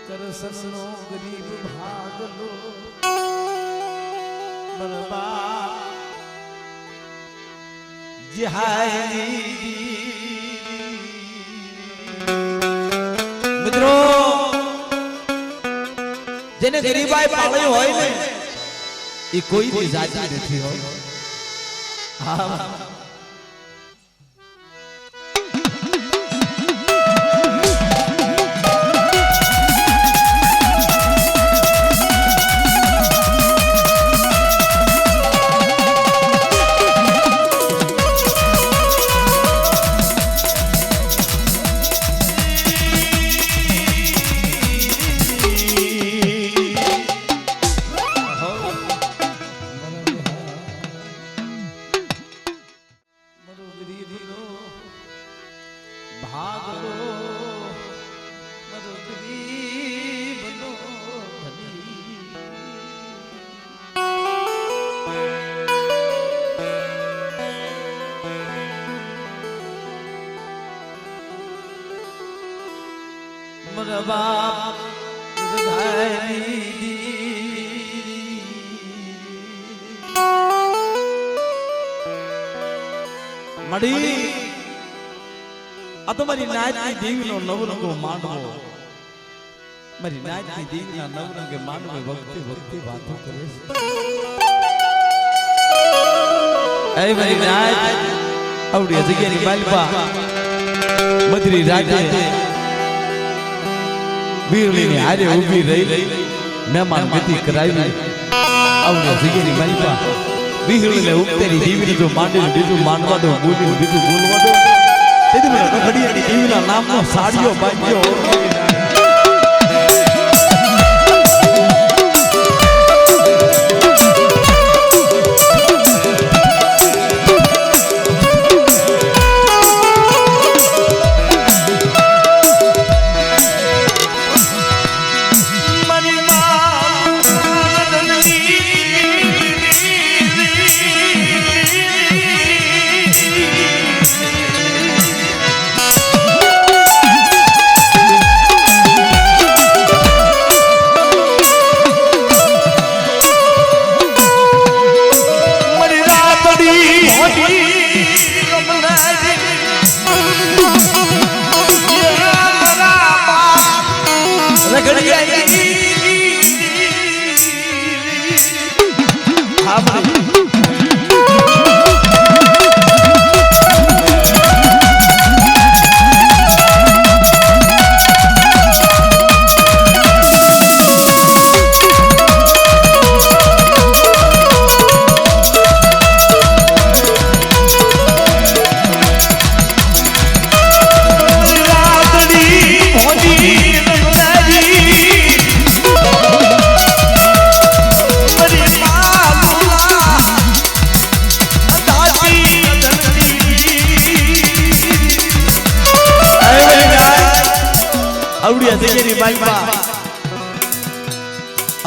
કરસનો ગરીબ ભાગલો બરબા મિત્રો જેને ગરીબાઈ પાળ્યો હોય ને એ કોઈ જાતિ નથી હોય. હા બાપ મળી આ તો મારી નાચની દેવીનો નવરંગો માંડવો, મારી નાચની દેવીના નવરંગે માંડવે વખતે વખતે વાતો કરે છે. એ મારી નાચ આવડી જગ્યાની બાલપા મધરી રાતે વીરલીની હારે ઊભી રહી મહેમાન ગતિ કરાવી. આવડે જગ્યાની માલિકા વીરલીને ઉગતેની દેવીને જો માંડીને બીજું માંડવા દો, બોલીને બીજું બોલવા દો, તેથી મને ઘડિયાની દેવીના નામનો સાડીઓ બાંધ્યો.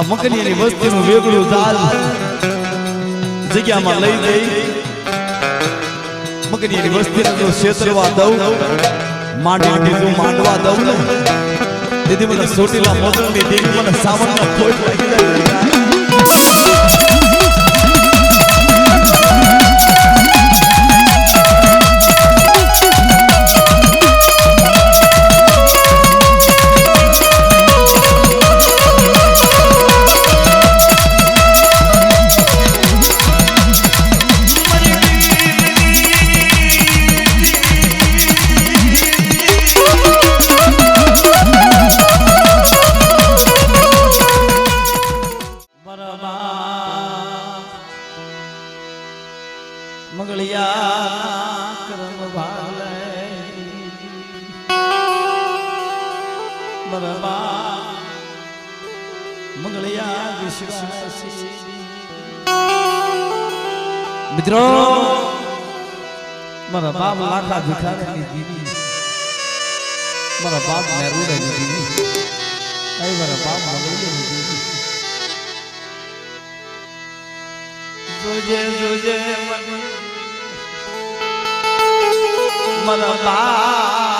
મકનીની વસ્તીનું વેગળું દાલ જગ્યામાં લઈ જઈ મકનીની વસ્તીને ક્ષેત્રવા દઉં, માંડવા દઉં ને તેથી મને સોટીલા મોગલની દેવી મને સાવનનો ખોટ લાગી જાય. મિત્રો મારા બાપ લાખા ભિખારીની દીદી, મારા બાપ મેરુડાની દીદી, એ મારા બાપ મગલીની દીદી. જોજે જોજે મારા બાપ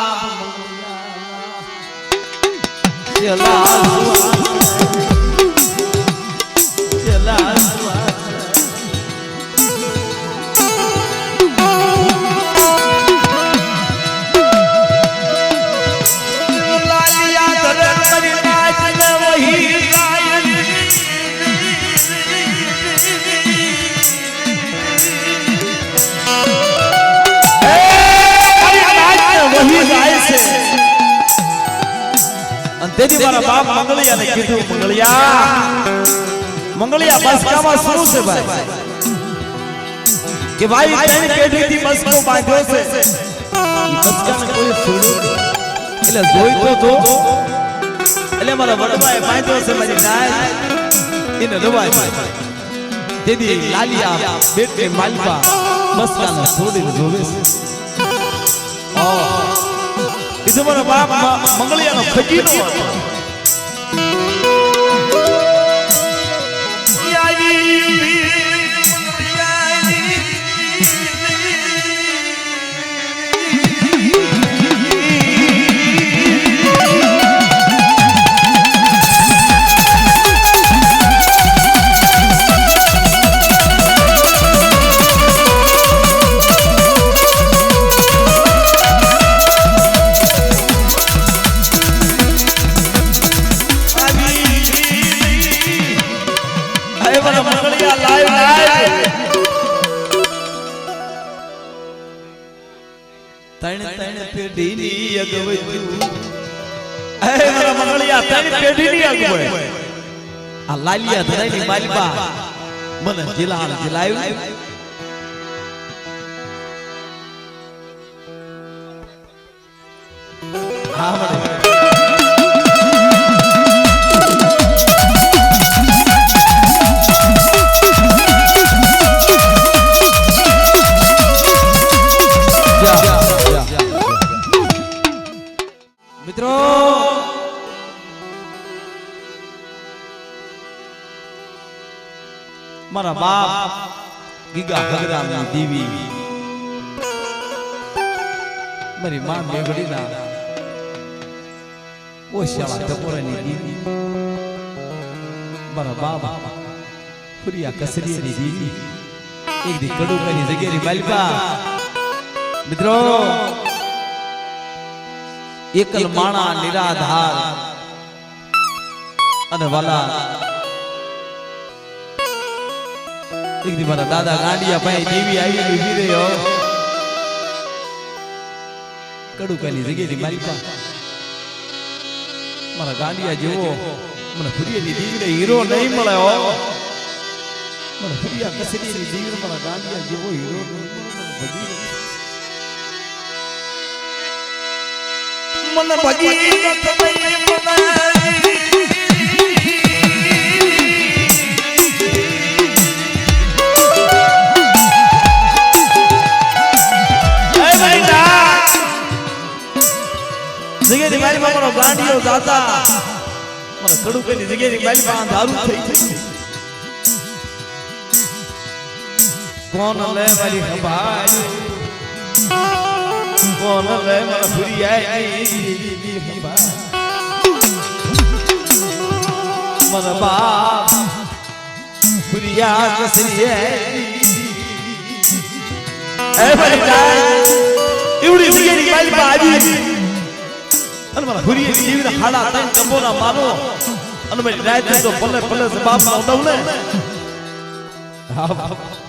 તેથી મારા બાપ મંગળિયાને કીધું મંગળિયા બસકામાં શું છે ભાઈ કે ભાઈ ત્રણ પેઢીથી બસકો બાંધ્યો છે ઈ બસકાને કોઈ છોડ્યું એટલે જોઈ તો એટલે મારા વડવાએ બાંધ્યો છે મારી નાય એને રવાય તેથી લાલિયા બેટે માલપા બસકાને છોડીને જોવે છે કીધું મારા બાપ મંગળિયાનો ખજીનો હતો આ લાલિયા ધરાઈની માલપા મને જિલાયું હા મને મિત્રો મારા બાપ ગીગા હગરામની દેવી મારી માં મેઘડીના ઓશિયાળા ટપોરાની દેવી મારા બાપ ફુરિયા કસરીની દેવી એક દી કડુકાની જગ્યાની માલપા મિત્રો એકલ માણા નિરાધાર અને વાલા એક દી મારા દાદા ગાંડિયા ભાઈ દેવી આવી ઉભી રહ્યો કડુકાની જગ્યાની માલપા મારા ગાંડિયા જેવો મને ફુરિયાની દેવીને હીરો નહીં મળે હો મને ફુરિયા કસરીની દેવીને મારા ગાંડિયા જેવો હીરો નહીં મળે મને ભજી જગ્યાની મારી મારો ગાંડીઓ દાતા મને કડુકાની જગ્યાની મારી માં દારૂ થઈ કોણ લે મારી ખંભાળ કોણ લે મારા ફુરિયાની ખંભાળ મારા બાપ ફુરિયા કસરીએ એ ભાઈ એવડી જગ્યાની મારી માં આવી અને મારા ફુરિયાની દેવીના હાડા ત્રણ ડંબોના મારો અને મારી રાત તો ભલે ભલે બાપ ના ઉડાવ ને હા બાપ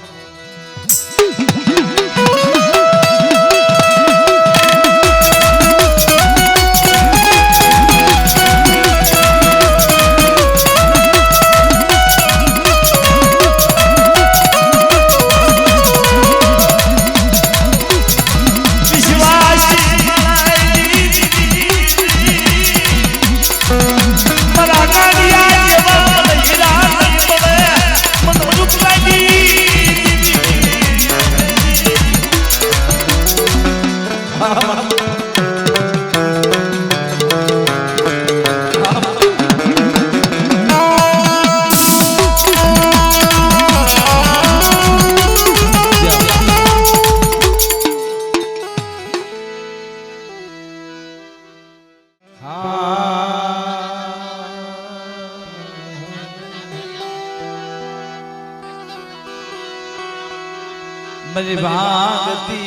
मेरी भागती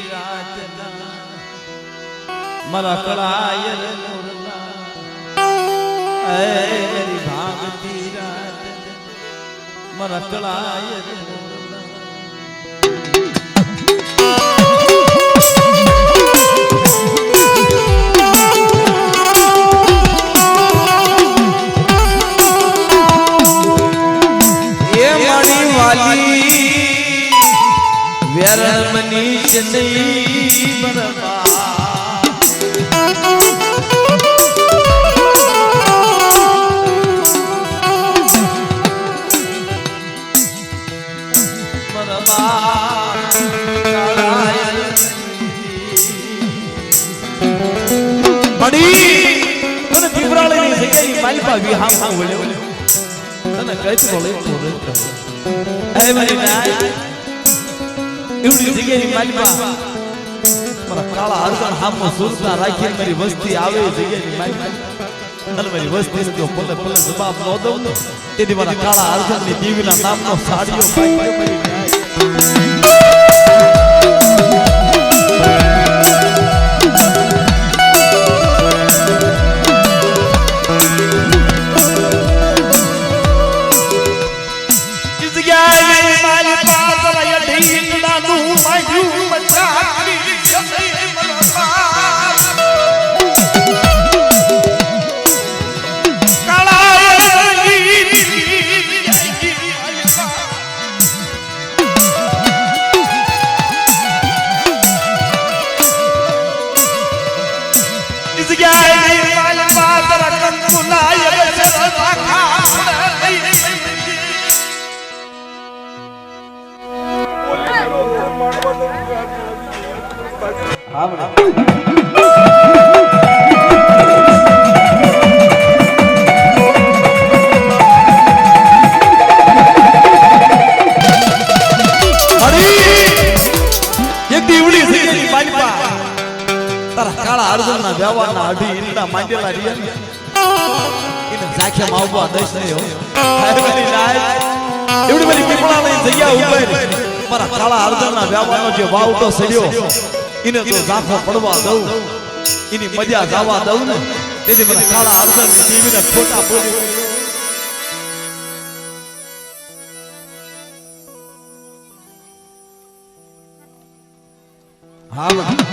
रातना मरा कड़ायल मुरला ऐ मेरी भागती रातना मरा कड़ायल मुरला ये मणि वाली व्यरण मनीष नहीं बरबा मणि तने દીવરાળે ની જગ્યાએ માલપા વિહામ બોલ્યો તને કઈત બોલે બોલે એ મારી નાય એવડી જગ્યાની માલપા મારા કાળા હરદણ હામો સુરતા રાખી મારી વસ્તી આવે જગ્યાની માલપા અને મારી વસ્તીને જો પલે પલે જવાબ ન દઉં ને તેથી મારા કાળા હરદણની દીવીના નામનો સાડીઓ પાક્યો મારી નાય કાળા અર્જુનના વ્યવહારના અઢી ઈંડા માંડેલા રહ્યા એને સાખ્યા માવવા દઈશ નહીં એવડી બધી પીપળા લઈ જગ્યા ઉપર મારા કાળા અર્જુનના વ્યવહારનો જે વાવ તો સડ્યો એને તો ઝાંખો પડવા દઉં એની મજા જવા દઉં ને તેથી મને કાળા અર્જુનની દેવીને ખોટા બોલી હા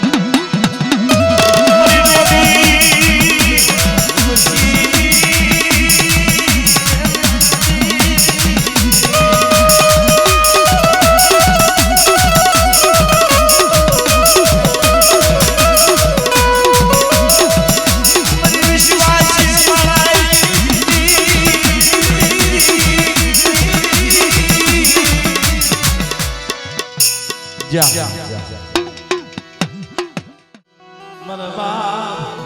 मन बाप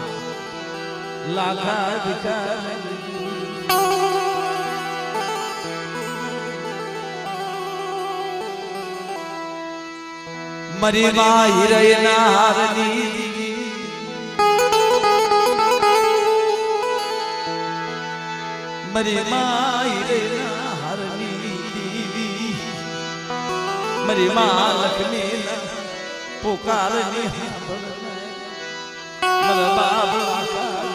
लाखा दिखा मरी माँ हिरयना हारनी मरी माँ हिरयना हारनी देवी मरी माँ लक्ष्मी पुकारनी मर बाबा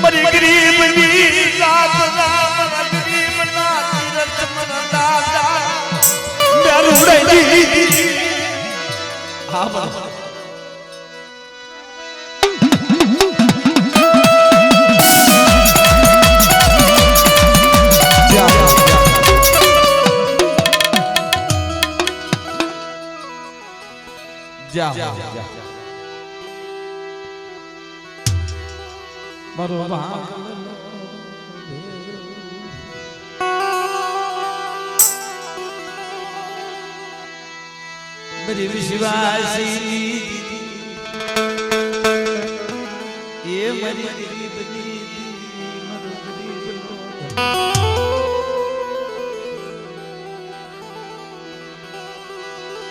मरी गरीब रात गरीब ना तीरथ मन दादा हाँ જાઓ મારો मेरी विश्वासी ये मरी गरीब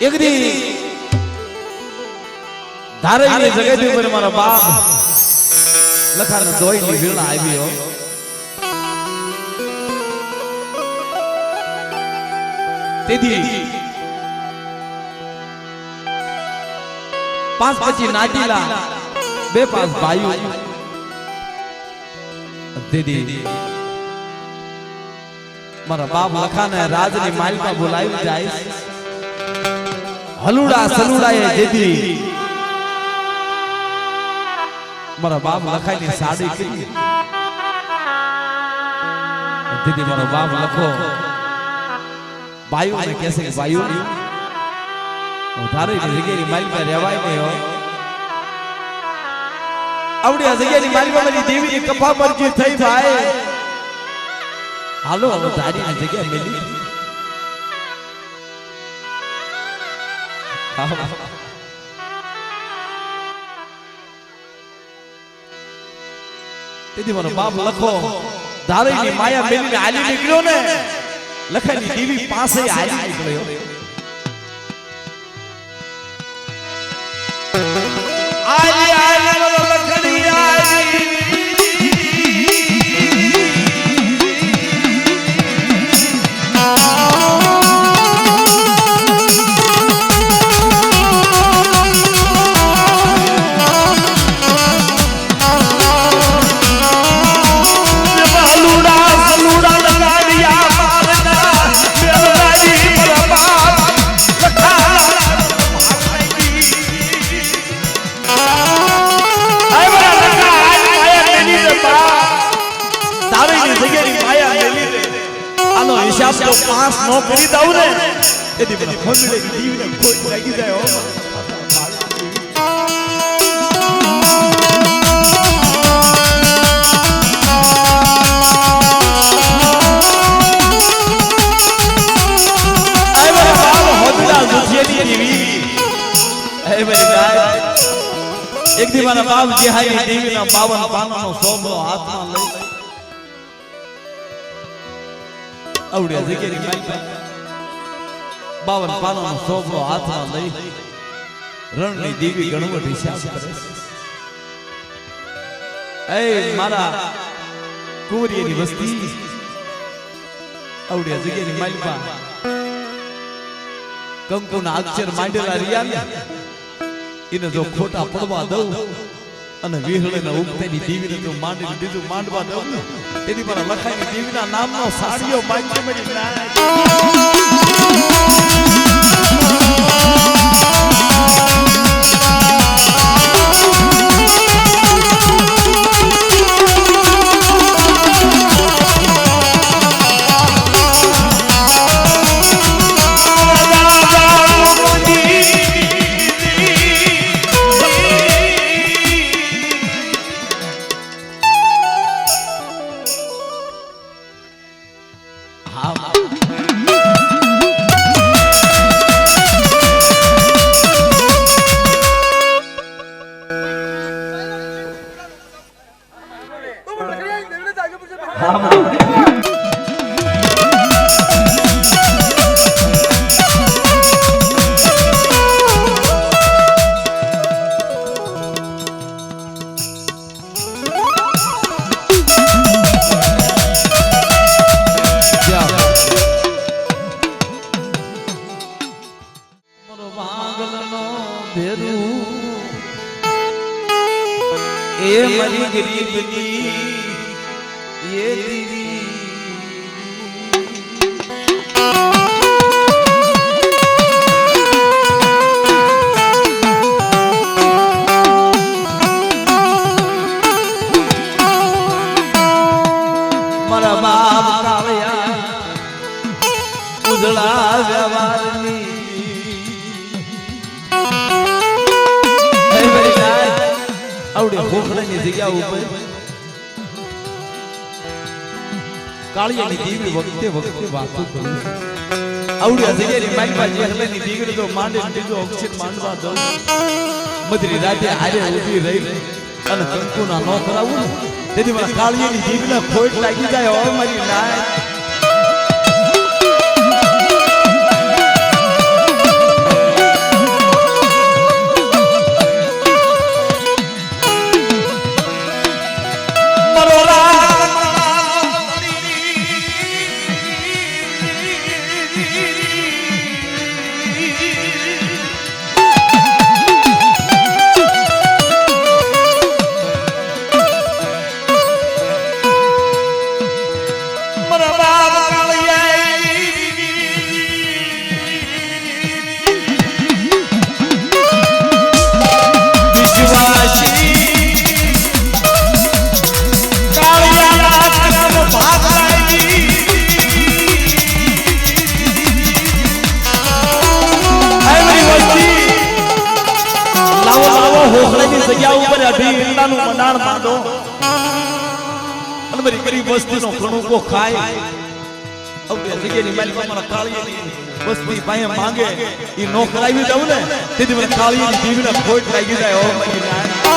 एक दी धारे ने जगह दी पर मारा बाप लखा न दोई नी वीणा आई हो तेदी पांच पची नाटीला बे पास भाई दीदी मारा बाप लखा ने राजनी मालिका बुलाई जाए हलुड़ा सलुड़ा ये दीदी मारा बाप लखा ने साड़ी की दीदी मारा बाप लखो भाइयों ने कैसे भाइयों धारे की जगह माइल में रेवाय नहीं हो आवड़ी जगह की माइल में मेरी देवी की कपा पर की थई भाई हालो अब धारी की जगह मिली तेदी मारो बाप लखो धारे की माया मिली ने आली निकलो ने लखा की देवी पास ही आली निकलो आली आली लखड़ी आली हिसाब तो पास नौकरी दाऊ ने यदि बना फंगड़े की दीवी ने कोई लगी जाए हो आई मेरे बाल होदला दुखियनी दीवी आई मेरे गाय एक दी मारा बाप जी हाई दीवी ना 52 पानो नो 100 नो हाथ में लई आवड़े जगह री माइल पर 52 पानो नो सोफो हाथ में लई रण ની દેવી ગણવટ હિસાબ કરે એ મારા કુંવરીની વસ્તી આવડે જગ્યા ની માઇલ પર કંકુના અક્ષર માંડેલા રિયા ઇને જો ખોટા પડવા દઉં અને વિહળેના ઉગતેની દેવીને તો માંડીને બીજું માંડવા દઉં તેની પર લખાઈની દેવીના નામનો સાડીઓ માંગે મરી નાય ए मरी गरीबनी ये दीदी मारा बाप कावया उजड़ा व्यवहारनी હોખડાની જગ્યા ઉપર કાળિયાની દીવી વખતે વખતે વાતો કરું આવડી જગ્યાની માલપા જેહલાની દીકરી તો માંડે બીજો અક્ષર માંડવા દઉં મધરી રાતે હારે ઊભી રહી અને કંકુના નો કરાવું તેથી મારા કાળિયાની દીવીને ખોટ લાગી જાય હવે મારી નાય જગ્યા ઉપર અઢી ઈંડાનું મંડાણ બાંધો અને બધી ગરીબ વસ્તીનો કણુકો ખાય હવે જગ્યાની માલિક મારા કાળિયાની વસ્તી પાસે માંગે ઈ નો કરાવી દઉં ને તેથી મને કાળિયાની દીવીને ખોટ લાગી જાય ઓ મારી નાય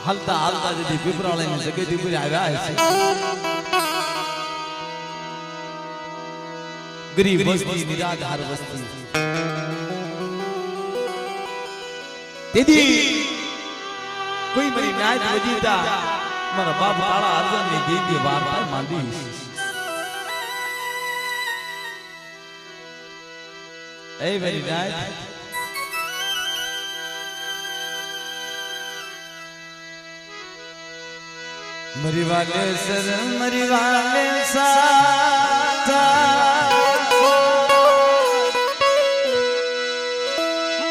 હાલતા હાલતા જે પીપરાળાની જગ્યાથી ઉપર આવ્યા છે ગરીબ વસ્તી નિરાધાર વસ્તી તેથી કોઈ મારી નાય વજીતા મારા બાપ કાળા અર્જુનની દિવ્ય વાર્તા માંડી એ મારી નાય मरी वाले सर मरी वाले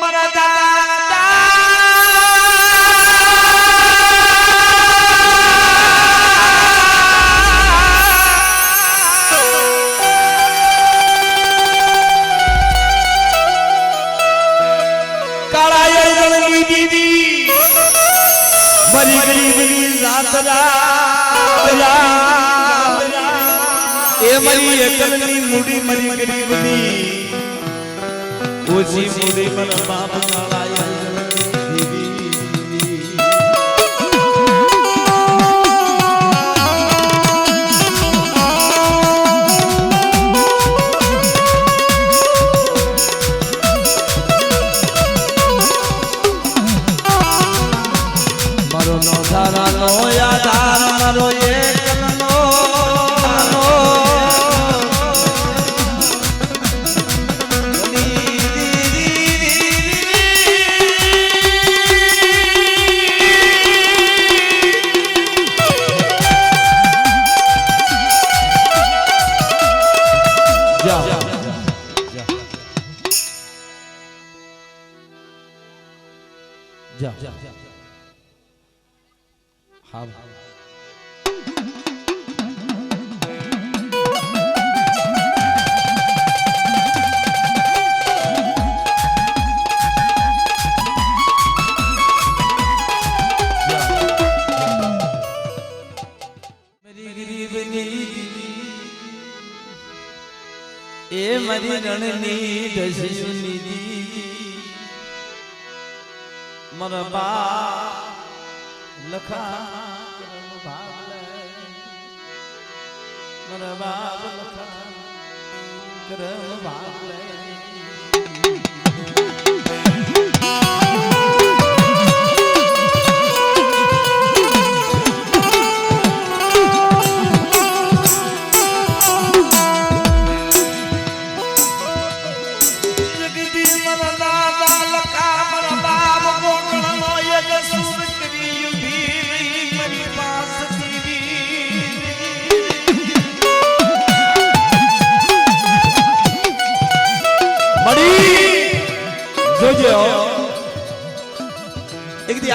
मरा दादा काला यरगणी दीदी मरी गरीबनी जातरा ए मरी एकलनी मुड़ी मरी गरीबनी ओછી મુડી મન બાપ કાળા દીવી મારો નો ધારા નો યાદાર મારો એકલનો हाँ मेरी गरीबनी ए मरी रणनी दशयुनी मन बा लखा मन बाप लखा करम भाग ले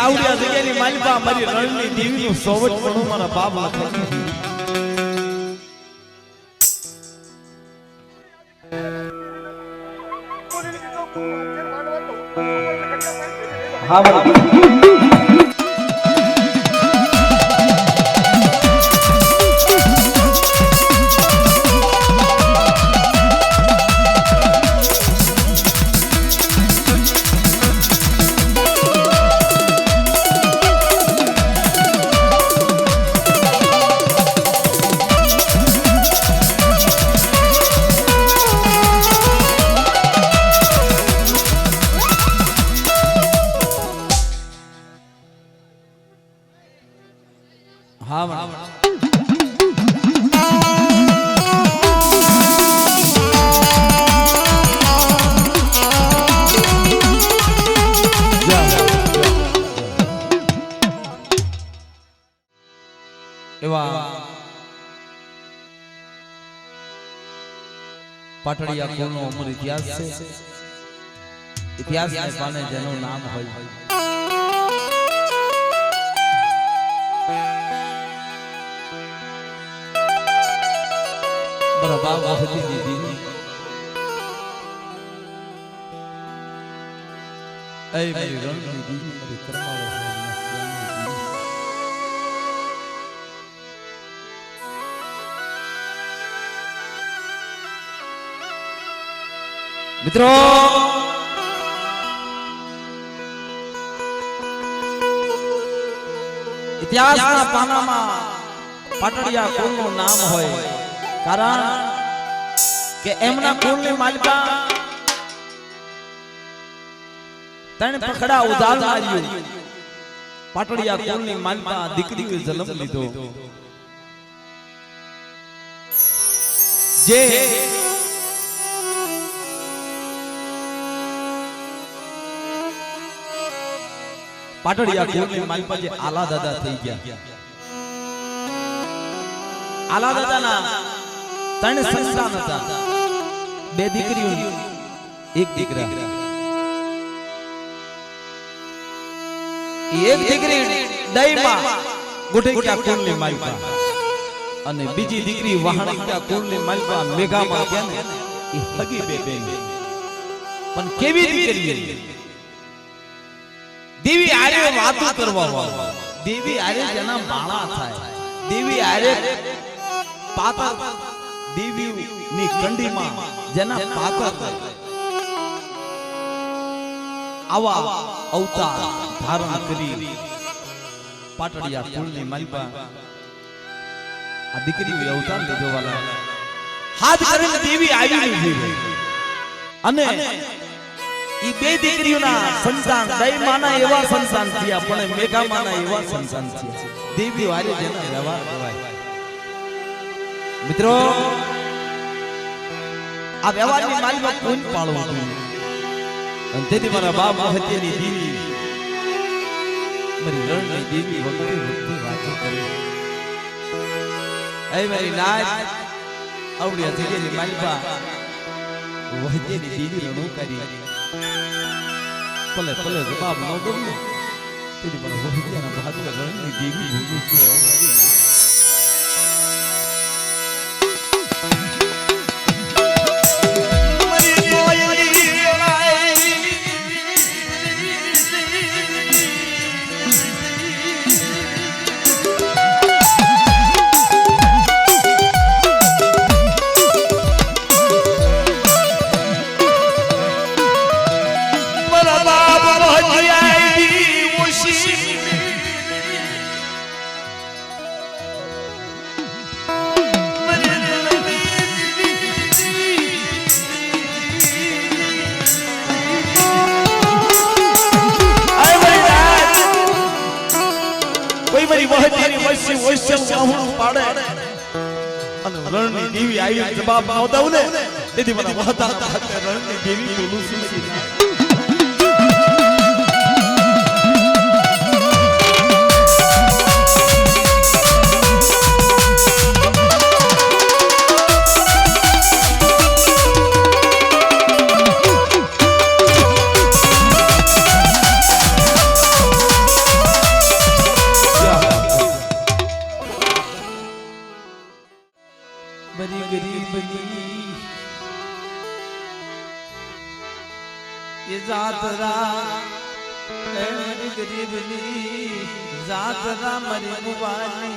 આવડી આ જગ્યાની માલિકા મારી રણની દેવીનું સોવત પણ મારા બાપ લખાઈ હા પાટડિયા કુળનો અમર ઇતિહાસ છે. ઇતિહાસને પાને જેનું નામ હોય બરાબર હતી દીદી એ મારી રણની દીદી મારી કરમાળો મિત્રો ઇતિહાસના પાનામાં પાટડિયા કુળનું નામ હોય કારણ કે એમના કુળની માલિકા ત્રણ પખડા ઉધાર માર્યું. પાટડિયા કુળની માલિકા દીકરીએ જન્મ લીધો જે પાટડિયા કુળની માલિકા જે આલા દાદા થઈ ગયા. આલા દાદાના ત્રણ સંતાન હતા, બે દીકરીઓ એક દીકરા. એક દીકરી દઈમાં ગુઠિયા કુળની માલિકા અને બીજી દીકરી વહાણિકા કુળની માલિકા મેઘામાં કે ને એ હગી બે બેન. પણ કેવી દીકરી દેવી આરે વાતો કરવા વાળો, દેવી આરે જેના બાળા થાય, દેવી આરે પાતર, દેવી ની કંડીમાં જેના પાતર થાય આવા અવતાર ધારણ કરી પાટડિયા કુળની માલિકા આ દીકરીએ અવતાર લીધો વાલા. હાથ કરીને દેવી આવી છે અને ઈ બે દીકરીઓના સંતાન દઈમાના એવા સંતાન થયા પણ મેઘામાના એવા સંતાન થયા. દેવી વારે જેના વ્યવહાર કહેવાય. મિત્રો આ વ્યવહારની માલિકા કોણ પાળવો જોઈએ અને તેથી મારા બાપ મહત્યની દેવી મારી રણની દેવી વગર વગર વાતો કરે. એ મારી નાચ આવડી જગ્યાની માલિકા વહત્યની દેવી રણો કરી ભલે ભલે જવાબ ન દઉં તેથી મને વહત્યાના બહાદુર રણની દેવી ભૂલું છું. રણની દેવી આવી જવાબ આવતા ને તેથી મને વહતા રણની દેવી બોલું છું. ये जातरा ए मेरी गरीबनी जातरा मरी मुबानी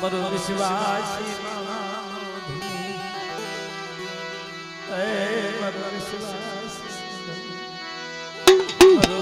मरो विश्वासी ए मरो विश्वासी मरो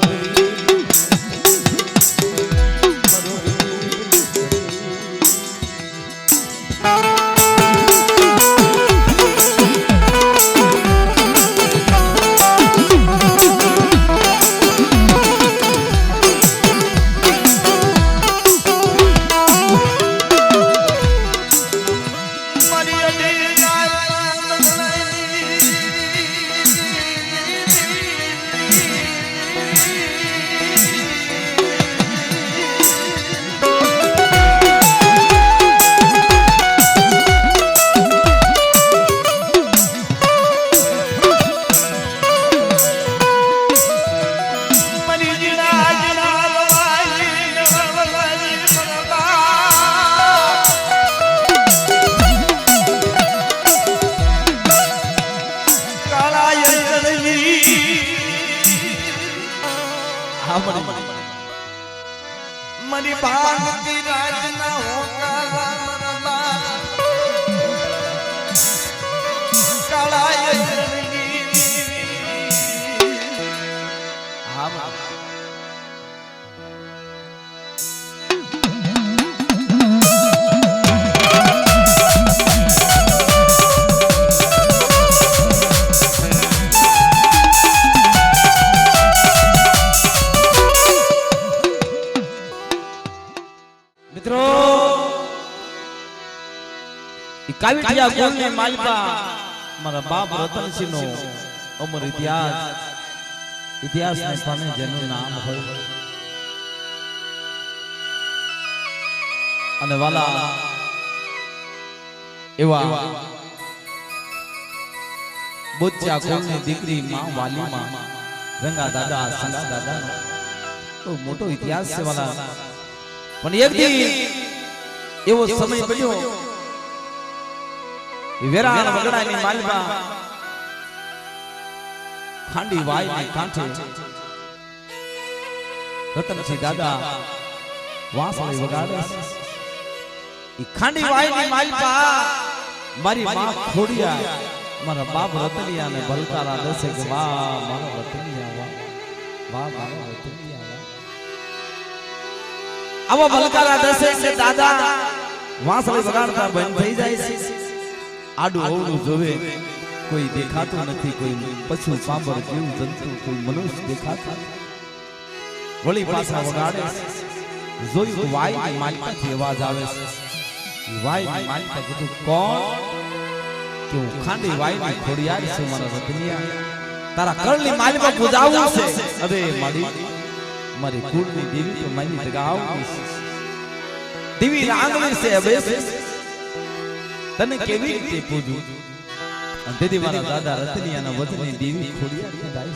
मरी भागती राज ना होगा काविटिया कुल ने मालपा मारा बाप रतनसिंह नो अमर इतिहास ने स्थाने जेनु नाम होय अने वाला एवा बोच्चा कुल ने दीकरी मां वाली मां रंगा दादा संगा दादा तो मोटो इतिहास से वाला पण एक दी एवो समय बन्यो वेरान वगडानी मालबा खांडी वाई ने कांठे रतनसिंह दादा वासળી વગાડે ઈ ખાંડી વાઈ ની માલબા મારી માં ખોડિયા મારા બાપ રતનિયા ને બલકારા દસે કે વાહ મારો રતનિયા વાહ મારો રતનિયા આવો બલકારા દસે કે દાદા વાસળી વગાડતા બંધ થઈ જાય છે आडू अवड़ू जोवे कोई देखातो नहीं कोई पशु सांबर जीव जंतु कोई मनुष्य देखाता वળી पासा वगाड़े जोई वाई की मालिका थी आवाज आवे वाई की मालिका कीधुं कोण के हूँ खांडी वाई की खोडियार छे मारा रतनिया तारा करली मालिका बुझावू छे अरे मारी मारी कुळनी देवी तो मारी जगाव देवी रांगवी से अबे तने केवी रीते पूजू अंतेदी मारा दादा रतनियाना वतनी देवी खोडियार ने दाई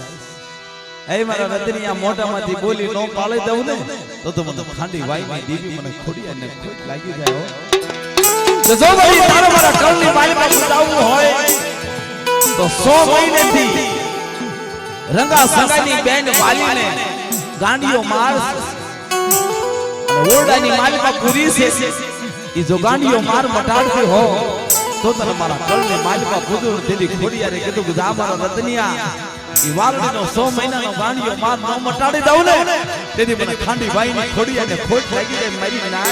ए मारा रतनिया मोटामांथी बोली नो पाळे दઉં ने तो મને ખાંડી વાઈની દેવી મને खोडियार ने खोट લાગી જાય હો તો જો ભાઈ તારો મારા કરણી માલિકા પૂજાવું હોય તો 100 મહિનેથી રંગા સંગાની બેન્ડ વાલીને ગાંડીઓ માર અને ઓરડાની માલિકા પૂરી છે ई जो गांडियो मार मटाड़ती हो तो तने मारा कळने मालपा बुदुर तेरी खोडियारे कीधुं के जा मारा रतनिया ई वालडी नो 100 महीना नो गांडियो मार नो मटाड़ी दઉં ने तेरी મને ખાંડી વાઈ ની ખોડિયા ને ખોટ લાગી જાય મારી ના